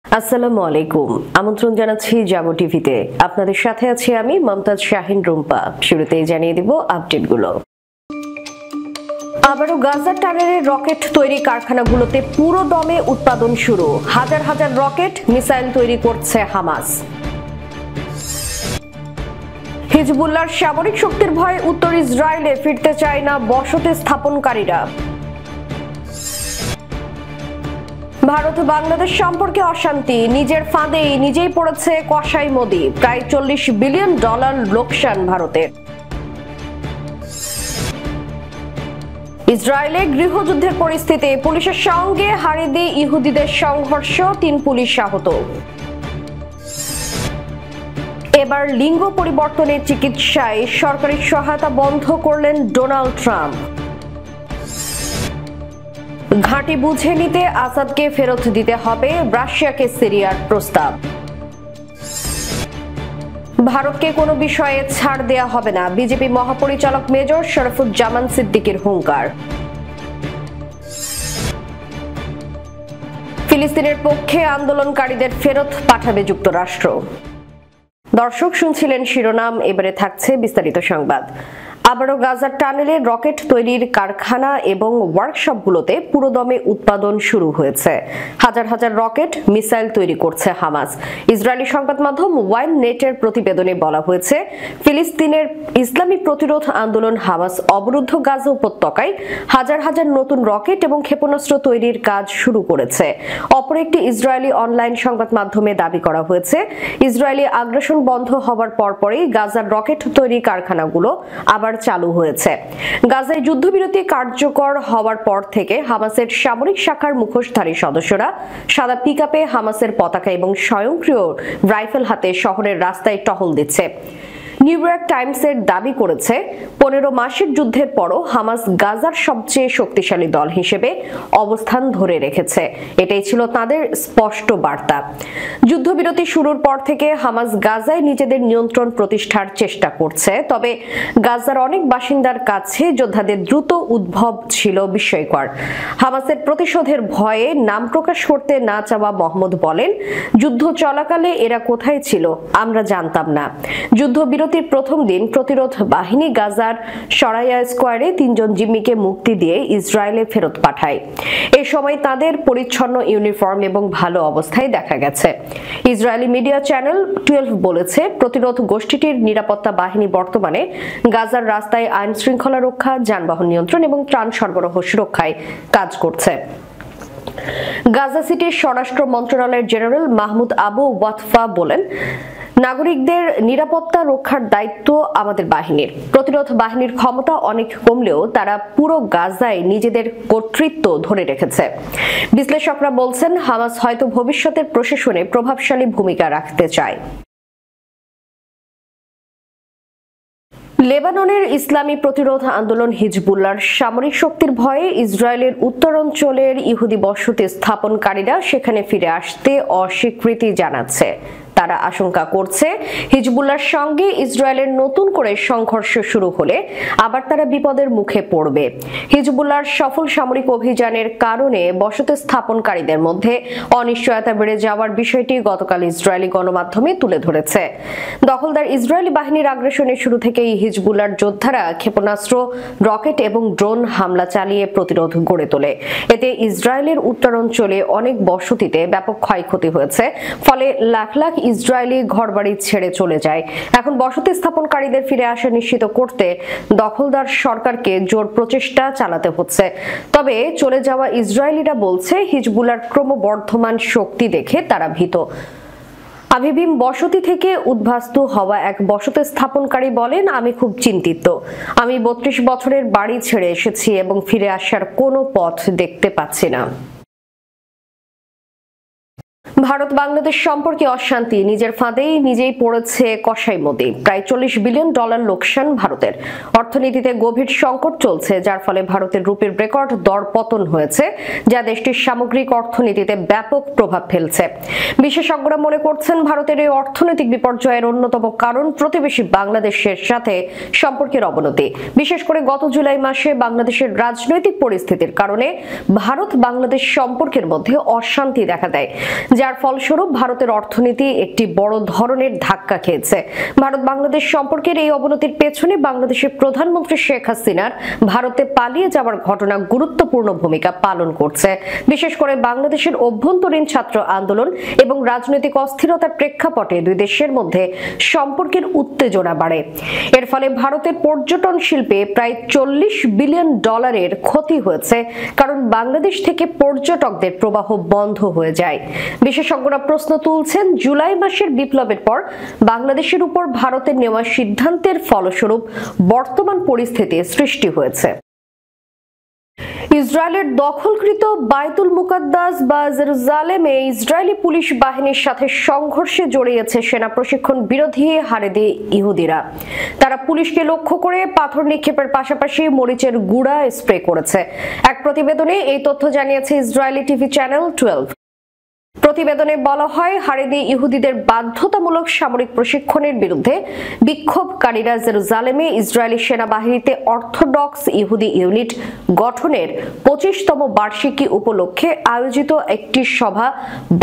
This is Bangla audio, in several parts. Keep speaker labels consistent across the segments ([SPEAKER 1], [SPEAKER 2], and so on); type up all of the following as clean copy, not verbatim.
[SPEAKER 1] আসসালামু আলাইকুম। আমন্ত্রণ জানাচ্ছি জাগো টিভিতে। আপনাদের সাথে আছি আমি মমতাজ শাহিন রুম্পা। শুরুতেই জানিয়ে দিব আপডেটগুলো। আবারও গাজা টানেলের রকেট তৈরি কারখানাগুলোতে পুরো দমে উৎপাদন শুরু। হাজার হাজার রকেট মিসাইল তৈরি করছে হামাস। হিজবুল্লাহর সামরিক শক্তির ভয়ে উত্তর ইসরায়েলে ফিরতে চায় না বসতি স্থাপনকারীরা। ভারত বাংলাদেশ সম্পর্কে অশান্তি, নিজের ফাঁদেই নিজেই পড়েছে কসাই মোদি। প্রায় $40 বিলিয়ন লোকসান ভারতের। ইসরায়েলে গৃহযুদ্ধের পরিস্থিতি, পুলিশের সঙ্গে হারিদি ইহুদিদের সংঘর্ষ, 3 পুলিশ আহত। এবার লিঙ্গ পরিবর্তনের চিকিৎসায় সরকারি সহায়তা বন্ধ করলেন ডোনাল্ড ট্রাম্প। ঘাঁটি বুঝে নিতে আসাদকে ফেরত দিতে হবে, রাশিয়াকে সিরিয়ার প্রস্তাব। ভারতকে কোনো বিষয়ে ছাড় দেয়া হবে না, বিজেপি মহাপরিচালক মেজর শরফুজ্জামান সিদ্দিকীর হুঙ্কার। ফিলিস্তিনের পক্ষে আন্দোলনকারীদের ফেরত পাঠাবে যুক্তরাষ্ট্র। দর্শক শুনছিলেন শিরোনাম, এবারে থাকছে বিস্তারিত সংবাদ। আবারও গাজার টানেলে রকেট তৈরির কারখানা এবং ওয়ার্কশপগুলোতে পুরোদমে উৎপাদন শুরু হয়েছে। হাজার হাজার রকেট মিসাইল তৈরি করছে হামাস। ইসরায়েলি সংবাদ মাধ্যম ওয়াইন নেটের প্রতিবেদনে বলা হয়েছে, ফিলিস্তিনের ইসলামী প্রতিরোধ আন্দোলন হামাস অবরুদ্ধ গাজা উপত্যকায় হাজার হাজার নতুন রকেট এবং ক্ষেপণাস্ত্র তৈরির কাজ শুরু করেছে। অপর একটি ইসরায়েলি অনলাইন সংবাদ মাধ্যমে দাবি করা হয়েছে, ইসরায়েলি আগ্রাসন বন্ধ হওয়ার পরপরই গাজার রকেট তৈরি কারখানাগুলো আবার চালু হয়েছে। গাজায় যুদ্ধবিরতি কার্যকর হওয়ার পর থেকে হামাসের সামরিক শাখার মুখোশধারী সদস্যরা সাদা পিকআপে হামাসের পতাকা এবং স্বয়ংক্রিয় রাইফেল হাতে শহরের রাস্তায় টহল দিচ্ছে। নিউ ইয়র্ক টাইমসের দাবি করেছে, 15 মাসের যুদ্ধের পরও হামাস গাজার সবচেয়ে শক্তিশালী দল হিসেবে অবস্থান ধরে রেখেছে। এটাই ছিল তাদের স্পষ্ট বার্তা। যুদ্ধবিরতি শুরুর পর থেকে হামাস গাজায় নিজেদের নিয়ন্ত্রণ প্রতিষ্ঠার চেষ্টা করছে, তবে গাজার অনেক বাসিন্দার কাছে যোদ্ধাদের দ্রুত উদ্ভব ছিল বিস্ময়কর। হামাসের প্রতিশোধের ভয়ে নাম প্রকাশ করতে না চাওয়া মোহাম্মদ বলেন, যুদ্ধ চলাকালে এরা কোথায় ছিল আমরা জানতাম না। যুদ্ধবিরতির প্রথম দিন প্রতিরোধ বাহিনী গাজার সরাইয়া স্কোয়ারে 3 জন জিম্মিকে মুক্তি দিয়ে ইসরায়েলে ফেরত পাঠায়। এ সময় তাদের পরিচ্ছন্ন ইউনিফর্ম এবং ভালো অবস্থায় দেখা গেছে। ইসরায়েলি মিডিয়া চ্যানেল 12 বলেছে, প্রতিরোধ গোষ্ঠীটির নিরাপত্তা বাহিনী বর্তমানে গাজার রাস্তায় আইন শৃঙ্খলা রক্ষা, যানবাহন নিয়ন্ত্রণ এবং ত্রাণ সরবরাহ সুরক্ষায় কাজ করছে। গাজা সিটির স্বরাষ্ট্র মন্ত্রণালয়ের জেনারেল মাহমুদ আবু ওয়াতফা বলেন, নাগরিকদের নিরাপত্তা রক্ষার দায়িত্ব আমাদের বাহিনীর। প্রতিরোধ বাহিনীর ক্ষমতা অনেক কমলেও তারা পুরো গাজায় নিজেদের কর্তৃত্ব ধরে রেখেছে। বিশ্লেষকরা বলছেন, হামাস হয়তো ভবিষ্যতের প্রশাসনে প্রভাবশালী ভূমিকা রাখতে চায়। লেবাননের ইসলামী প্রতিরোধ আন্দোলন হিজবুল্লাহর সামরিক শক্তির ভয়ে ইসরায়েলের উত্তরাঞ্চলের ইহুদি বসতি স্থাপনকারীরা সেখানে ফিরে আসতে অস্বীকৃতি জানাচ্ছে। তারা আশঙ্কা করছে, হিজবুল্লাহর সঙ্গে ইসরায়েলের নতুন করে সংঘর্ষ শুরু হলে আবার তারা বিপদের মুখে পড়বে। হিজবুল্লাহর সফল সামরিক অভিযানের কারণে বসতি স্থাপনকারীদের মধ্যে অনিশ্চয়তা বেড়ে যাওয়ার বিষয়টি গতকাল ইসরায়েলি গণমাধ্যমে তুলে ধরেছে। দখলদার ইসরায়েলি বাহিনীর আগ্রাসনের শুরু থেকেই হিজবুল্লাহর যোদ্ধারা ক্ষেপণাস্ত্র, রকেট এবং ড্রোন হামলা চালিয়ে প্রতিরোধ গড়ে তোলে। এতে ইসরায়েলের উত্তরাঞ্চলে অনেক বসতিতে ব্যাপক ক্ষয়ক্ষতি হয়েছে, ফলে লাখ লাখ ইসরায়েলি ঘরবাড়ি ছেড়ে চলে যায়। এখন বসতি স্থাপনকারীদের ফিরে আসা নিশ্চিত করতে দখলদার সরকারকে জোর প্রচেষ্টা চালাতে হচ্ছে। তবে চলে যাওয়া ইসরায়েলিরা বলছে, হিজবুল্লাহর ক্রমবর্ধমান শক্তি দেখে তারা ভীত। আভিভিম বসতি থেকে উদ্বাস্তু হওয়া এক বসতি স্থাপনকারী বলেন, আমি খুব চিন্তিত। আমি 32 বছরের বাড়ি ছেড়ে এসেছি এবং ফিরে আসার কোনো পথ দেখতে পাচ্ছি না। ভারত বাংলাদেশ সম্পর্কে অশান্তি, নিজের ফাঁদেই নিজেই পড়েছে কসাই মোদি। প্রায় $40 বিলিয়ন লোকসান ভারতের। অর্থনীতিতে গভীর সংকট চলছে, যার ফলে ভারতের রুপির রেকর্ড দর পতন হয়েছে, যা দেশটির সামগ্রিক অর্থনীতিতে ব্যাপক প্রভাব ফেলছে। বিশেষজ্ঞরা মনে করছেন, ভারতের এই অর্থনৈতিক বিপর্যয়ের অন্যতম কারণ প্রতিবেশী বাংলাদেশের সাথে সম্পর্কের অবনতি। বিশেষ করে গত জুলাই মাসে বাংলাদেশের রাজনৈতিক পরিস্থিতির কারণে ভারত বাংলাদেশ সম্পর্কের মধ্যে অশান্তি দেখা দেয়, যা যার ফলস্বরূপ ভারতের অর্থনীতি একটি বড় ধরনের ধাক্কা খেয়েছে। ভারত বাংলাদেশ সম্পর্কের এই অবনতির পেছনে বাংলাদেশের প্রধানমন্ত্রী শেখ হাসিনার ভারতে পালিয়ে যাওয়ার ঘটনা গুরুত্বপূর্ণ ভূমিকা পালন করছে। বিশেষ করে বাংলাদেশের অভ্যন্তরীণ ছাত্র আন্দোলন এবং রাজনৈতিক অস্থিরতার প্রেক্ষাপটে দুই দেশের মধ্যে সম্পর্কের উত্তেজনা বাড়ে। এর ফলে ভারতের পর্যটন শিল্পে প্রায় $40 বিলিয়ন ক্ষতি হয়েছে, কারণ বাংলাদেশ থেকে পর্যটকদের প্রবাহ বন্ধ হয়ে যায়। বিশেষজ্ঞরা প্রশ্ন তুলছেন, জুলাই মাসের বিপ্লবের পর বাংলাদেশের উপর ভারতের নেওয়া সিদ্ধান্তের ফলস্বরূপ বর্তমান পরিস্থিতি সৃষ্টি হয়েছে। ইসরায়েলের দখলকৃত বাইতুল মুকাদ্দাস বা জেরুজালেমে ইসরায়েলি পুলিশ বাহিনীর সাথে সংঘর্ষে জড়িয়েছে সেনা প্রশিক্ষণ বিরোধী হারেদি ইহুদিরা। তারা পুলিশকে লক্ষ্য করে পাথর নিক্ষেপের পাশাপাশি মরিচের গুঁড়া স্প্রে করেছে। এক প্রতিবেদনে এই তথ্য জানিয়েছে ইসরায়েলি টিভি চ্যানেল 12। প্রতিবেদনে বলা হয়, হারেদি ইহুদিদের বাধ্যতামূলক সামরিক প্রশিক্ষণের বিরুদ্ধে বিক্ষোভকারীরা জেরুজালেমে ইসরায়েলি সেনাবাহিনীতে অর্থোডক্স ইহুদি ইউনিট গঠনের 25তম বার্ষিকী উপলক্ষে আয়োজিত একটি সভা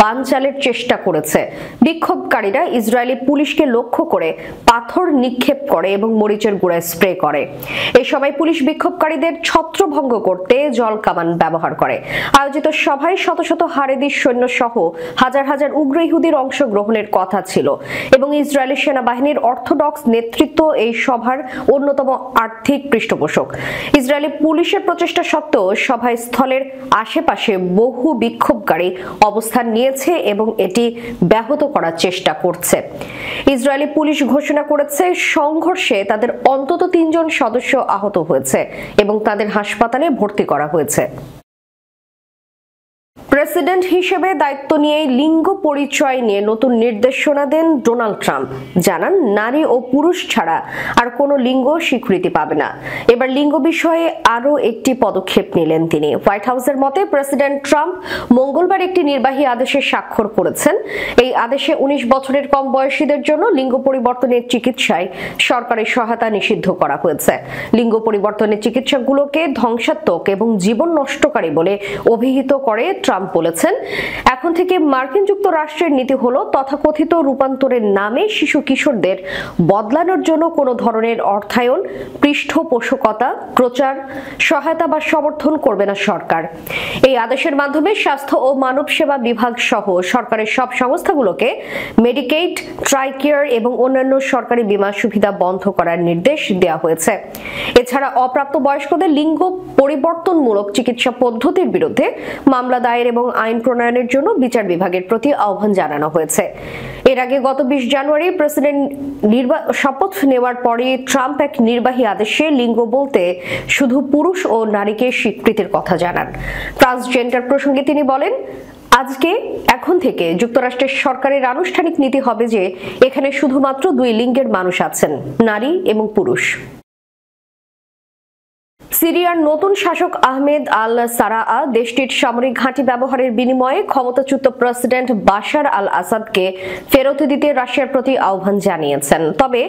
[SPEAKER 1] বানচালের চেষ্টা করেছে। বিক্ষোভকারীরা ইসরায়েলি পুলিশকে লক্ষ্য করে পাথর নিক্ষেপ করে এবং মরিচের গুঁড়া স্প্রে করে। এই সময় পুলিশ বিক্ষোভকারীদের ছত্রভঙ্গ করতে জল কামান ব্যবহার করে। আয়োজিত সভায় শত শত হারেদি সৈন্য সহ হাজার হাজার উগ্র ইহুদির অংশগ্রহণের কথা ছিল এবং ইসরায়েলি সেনাবাহিনীর অর্থোডক্স নেতৃত্ব এই সভার অন্যতম আর্থিক পৃষ্ঠপোষক। ইসরায়েলি পুলিশের প্রচেষ্টা সত্ত্বেও সভাস্থলের আশেপাশে বহু বিক্ষোভকারী অবস্থান নিয়েছে এবং এটি ব্যাহত করার চেষ্টা করছে। ইসরায়েলি পুলিশ ঘোষণা করেছে, সংঘর্ষে তাদের অন্তত 3 জন সদস্য আহত হয়েছে এবং তাদের হাসপাতালে ভর্তি করা হয়েছে। প্রেসিডেন্ট হিসেবে দায়িত্ব নিয়ে লিঙ্গ পরিচয় নিয়ে নতুন নির্দেশনা দেন ডোনাল্ড ট্রাম্প। জানান, নারী ও পুরুষ ছাড়া আর কোনো লিঙ্গ স্বীকৃতি পাবে না। এবার লিঙ্গ বিষয়ে আরও একটি পদক্ষেপ নিলেন তিনি। হোয়াইট হাউসের মতে, প্রেসিডেন্ট ট্রাম্প মঙ্গলবার একটি নির্বাহী আদেশে স্বাক্ষর করেছেন। এই আদেশে 19 বছরের কম বয়সীদের জন্য লিঙ্গ পরিবর্তনের চিকিৎসায় সরকারি সহায়তা নিষিদ্ধ করা হয়েছে। লিঙ্গ পরিবর্তনের চিকিৎসাগুলোকে ধ্বংসাত্মক এবং জীবন নষ্টকারী বলে অভিহিত করে ট্রাম্প বলেছেন, এখন থেকে মার্কিন যুক্তরাষ্ট্রের নীতি হলো তথাকথিত রূপান্তরের নামে শিশু কিশোরদের বদলানোর জন্য কোনো ধরনের অর্থায়ন, পৃষ্ঠপোষকতা, প্রচার, সহায়তা বা সমর্থন করবে না সরকার। এই আদেশের মাধ্যমে স্বাস্থ্য ও মানব সেবা বিভাগ সহ সরকারের সব সংস্থাগুলোকে মেডিকেইড, ট্রাইকেয়ার এবং অন্যান্য সরকারি বীমা সুবিধা বন্ধ করার নির্দেশ দেওয়া হয়েছে। এছাড়া অপ্রাপ্ত বয়স্কদের লিঙ্গ পরিবর্তনমূলক চিকিৎসা পদ্ধতির বিরুদ্ধে মামলা দায়ের এবং আইন প্রণয়নের জন্য বিচার বিভাগের প্রতি আহ্বান জানানো হয়েছে। এর আগে গত 20 জানুয়ারি প্রেসিডেন্ট শপথ নেওয়ার পরে ট্রাম্প এক নির্বাহী আদেশে লিঙ্গ বলতে শুধু পুরুষ ও নারীকে স্বীকৃতির কথা জানান। ট্রান্সজেন্ডার প্রসঙ্গে তিনি বলেন, এখন থেকে যুক্তরাষ্ট্রের সরকারের আনুষ্ঠানিক নীতি হবে যে এখানে শুধুমাত্র 2 লিঙ্গের মানুষ আছেন, নারী এবং পুরুষ। সিরিয়ার নতুন শাসক আহমেদ আল সারাআ দেশটির সামরিক ঘাঁটি ব্যবহারের বিনিময়ে ক্ষমতাচ্যুত প্রেসিডেন্ট বাশার আল আসাদকে ফেরত দিতে রাশিয়ার প্রতি আহ্বান জানিয়েছেন। তবে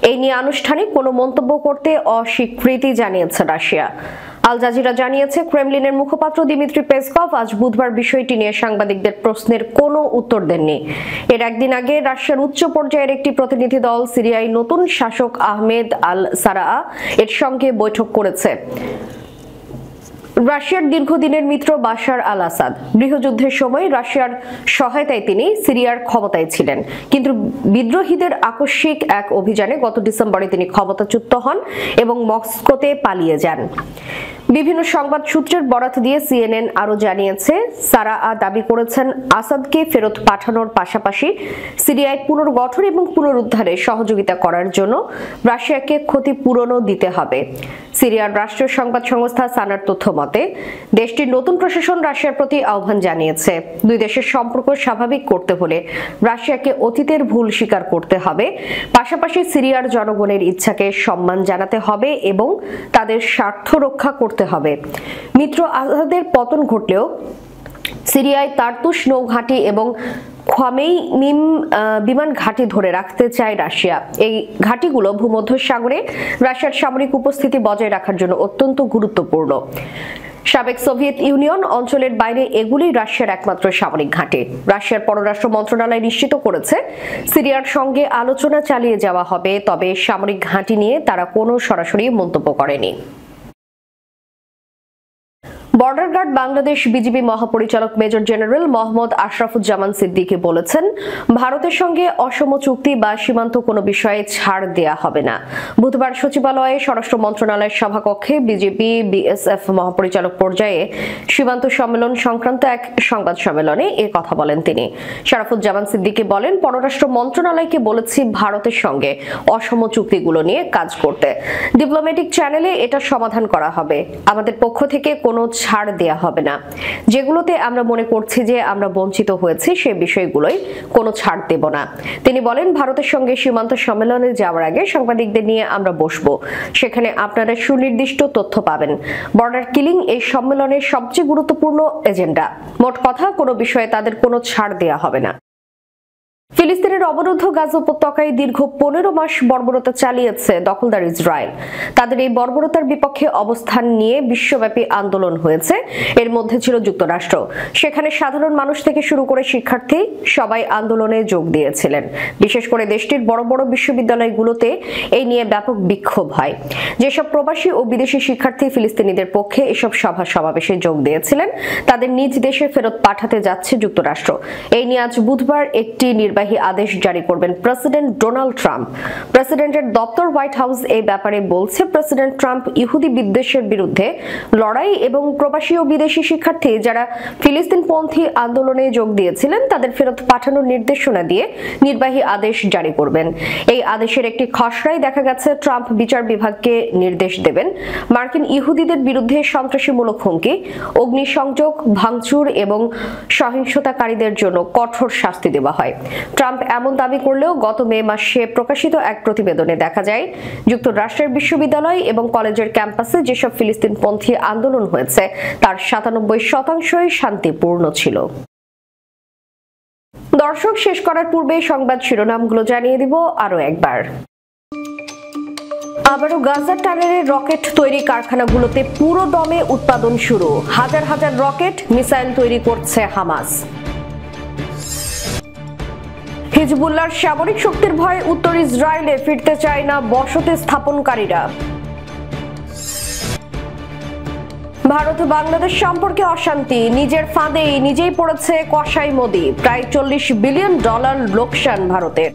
[SPEAKER 1] এই নিয়ে আনুষ্ঠানিক কোনো মন্তব্য করতে অস্বীকৃতি জানিয়েছে রাশিয়া। আল জাজিরা জানিয়েছে, ক্রেমলিনের মুখপাত্র দিমিত্রি পেসকভ আজ বুধবার বিষয়টি নিয়ে সাংবাদিকদের প্রশ্নের কোনো উত্তর দেননি। এর একদিন আগে রাশিয়ার উচ্চ পর্যায়ের একটি প্রতিনিধি দল সিরিয়ায় নতুন শাসক আহমেদ আল সারাআ এর সঙ্গে বৈঠক করেছে। রাশিয়ার দীর্ঘদিনের মিত্র বাশার আল আসাদ গৃহযুদ্ধের সময় রাশিয়ার সহায়তায় তিনি সিরিয়ার ক্ষমতায় ছিলেন, কিন্তু বিদ্রোহীদের আকস্মিক এক অভিযানে গত ডিসেম্বরে তিনি ক্ষমতাচ্যুত হন এবং মস্কোতে পালিয়ে যান। বিভিন্ন সংবাদ সূত্রের বরাত দিয়ে সিএনএন আরো জানিয়েছে, সারাআ দাবি করেছেন আসাদকে ফেরত পাঠানোর পাশাপাশি সিরিয়ায় পুনর্গঠন এবং পুনরুদ্ধারে সহযোগিতা করার জন্য রাশিয়াকে ক্ষতিপূরণও দিতে হবে। সিরিয়ার রাষ্ট্রীয় সংবাদ সংস্থা সানার তথ্য মতে, দেশটির নতুন প্রশাসন রাশিয়ার প্রতি আহ্বান জানিয়েছে, দুই দেশের সম্পর্ক স্বাভাবিক করতে হলে রাশিয়াকে অতীতের ভুল স্বীকার করতে হবে, পাশাপাশি সিরিয়ার জনগণের ইচ্ছাকে সম্মান জানাতে হবে এবং তাদের স্বার্থ রক্ষা করতে হবে। মিত্র আসাদের পতন ঘটলেও সিরিয়ায় তারতুশ নৌঘাঁটি এবং খমেইমিম বিমান ঘাঁটি ধরে রাখতে চায় রাশিয়া। এই ঘাঁটিগুলো ভূমধ্যসাগরে রাশিয়ার সামরিক উপস্থিতি বজায় রাখার জন্য অত্যন্ত গুরুত্বপূর্ণ। সাবেক সোভিয়েত ইউনিয়ন অঞ্চলের বাইরে এগুলি রাশিয়ার একমাত্র সামরিক ঘাঁটি। রাশিয়ার পররাষ্ট্র মন্ত্রণালয় নিশ্চিত করেছে সিরিয়ার সঙ্গে আলোচনা চালিয়ে যাওয়া হবে, তবে সামরিক ঘাঁটি নিয়ে তারা কোনো সরাসরি মন্তব্য করেনি। বর্ডার গার্ড বাংলাদেশ বিজিবি মহাপরিচালক মেজর জেনারেল মোহাম্মদ আশরাফুজ্জামান সিদ্দিকী বলেছেন, ভারতের সঙ্গে অসম চুক্তি বা সীমান্ত কোনো বিষয়ে ছাড় দেয়া হবে না। বুধবার সচিবালয়ে স্বরাষ্ট্র মন্ত্রণালয়ের সভাকক্ষে বিজেপি বিএসএফ মহাপরিচালক পর্যায়ে সীমান্ত সম্মেলন সংক্রান্ত এক সংবাদ সম্মেলনে এ কথা বলেন তিনি। শরাফুজ্জামান সিদ্দিকী বলেন, পররাষ্ট্র মন্ত্রণালয়কে বলেছি ভারতের সঙ্গে অসম চুক্তিগুলো নিয়ে কাজ করতে। ডিপ্লোম্যাটিক চ্যানেলে এটা সমাধান করা হবে। আমাদের পক্ষ থেকে কোনো ছাড় দেয়া হবে না। যেগুলোতে আমরা মনে করছি যে আমরা বঞ্চিত হয়েছি সে বিষয়গুলোই কোনো ছাড় দেব না। তিনি বলেন, ভারতের সঙ্গে সীমান্ত সম্মেলনে যাওয়ার আগে সাংবাদিকদের নিয়ে আমরা বসবো, সেখানে আপনারা সুনির্দিষ্ট তথ্য পাবেন। বর্ডার কিলিং এই সম্মেলনের সবচেয়ে গুরুত্বপূর্ণ এজেন্ডা। মোট কথা, কোনো বিষয়ে তাদের কোনো ছাড় দেয়া হবে না। ফিলিস্তিনের অবরুদ্ধ গাজা উপত্যকায় দীর্ঘ 15 মাস বর্বরতা চালিয়েছে দখলদার ইসরায়েল। তাদের এই বর্বরতার বিপক্ষে অবস্থান নিয়ে বিশ্বব্যাপী আন্দোলন হয়েছে। এর মধ্যে ছিল যুক্তরাষ্ট্র। সেখানে সাধারণ মানুষ থেকে শুরু করে শিক্ষার্থী সবাই আন্দোলনে যোগ দিয়েছিলেন। বিশেষ করে দেশটির বড় বড় বিশ্ববিদ্যালয়গুলোতে এই নিয়ে ব্যাপক বিক্ষোভ হয়। যেসব প্রবাসী ও বিদেশি শিক্ষার্থী ফিলিস্তিনিদের পক্ষে এসব সভা সমাবেশে যোগ দিয়েছিলেন, তাদের নিজ দেশে ফেরত পাঠাতে যাচ্ছে যুক্তরাষ্ট্র। এই নিয়ে আজ বুধবার একটি নির্বাহী আদেশ জারি করবেন প্রেসিডেন্ট ডোনাল্ড ট্রাম্প। প্রেসিডেন্টের দপ্তর হোয়াইট হাউস এই ব্যাপারে বলছে, প্রেসিডেন্ট ট্রাম্প ইহুদি বিদ্বেষের বিরুদ্ধে লড়াই এবং প্রবাসী ও বিদেশি শিক্ষার্থী যারা ফিলিস্তিনপন্থী আন্দোলনে যোগ দিয়েছিলেন তাদের ফেরত পাঠানোর নির্দেশনা দিয়ে নির্বাহী আদেশ জারি করবেন। এই আদেশের একটি খসড়ায় দেখা গেছে, ট্রাম্প বিচার বিভাগকে নির্দেশ দেবেন মার্কিন ইহুদিদের বিরুদ্ধে সন্ত্রাসীমূলক হুমকি, অগ্নিসংযোগ, ভাঙচুর এবং সহিংসতাকারীদের জন্য কঠোর শাস্তি দেওয়া হয়। ট্রাম্প এমন দাবি করলেও গত মে মাসে প্রকাশিত এক প্রতিবেদনে দেখা যায়, যুক্তরাষ্ট্রের বিশ্ববিদ্যালয় এবং কলেজের ক্যাম্পাসে যেসব ফিলিস্তিনপন্থী আন্দোলন হয়েছে তার 97% শান্তিপূর্ণ ছিল। দর্শক, শেষ করার পূর্বে সংবাদ শিরোনামগুলো জানিয়ে দিব আরো একবার। আবারও গাজা টানেলের রকেট তৈরি কারখানাগুলোতে পুরো দমে উৎপাদন শুরু। হাজার হাজার রকেট মিসাইল তৈরি করছে হামাস। হিজবুল্লাহর সামরিক শক্তির ভয়ে উত্তর ইসরায়েলে ফিরতে চায় না বসতি স্থাপনকারীরা। ভারত বাংলাদেশ সম্পর্কে অশান্তি, নিজের ফাঁদেই নিজেই পড়েছে কসাই মোদি। প্রায় $40 বিলিয়ন লোকসান ভারতের।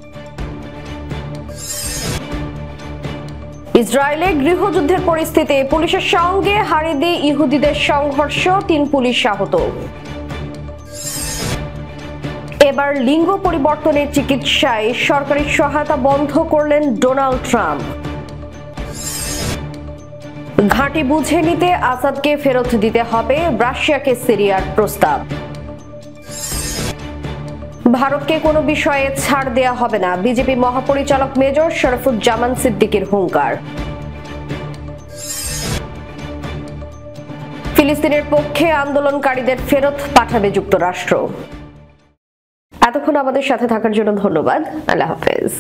[SPEAKER 1] ইসরায়েলে গৃহযুদ্ধের পরিস্থিতি, পুলিশের সঙ্গে হারিদি ইহুদিদের সংঘর্ষ, 3 পুলিশ আহত। এবার লিঙ্গ পরিবর্তনের চিকিৎসায় সরকারি সহায়তা বন্ধ করলেন ডোনাল্ড ট্রাম্প। ঘাঁটি বুঝে নিতে আসাদকে ফেরত দিতে হবে, রাশিয়াকে সিরিয়ার প্রস্তাব। ভারতকে কোনো বিষয়ে ছাড় দেয়া হবে না, বিজেপি মহাপরিচালক মেজর শরাফুজ্জামান সিদ্দিকীর হুঙ্কার। ফিলিস্তিনের পক্ষে আন্দোলনকারীদের ফেরত পাঠাবে যুক্তরাষ্ট্র। এতক্ষণ আমাদের সাথে থাকার জন্য ধন্যবাদ। আল্লাহ হাফেজ।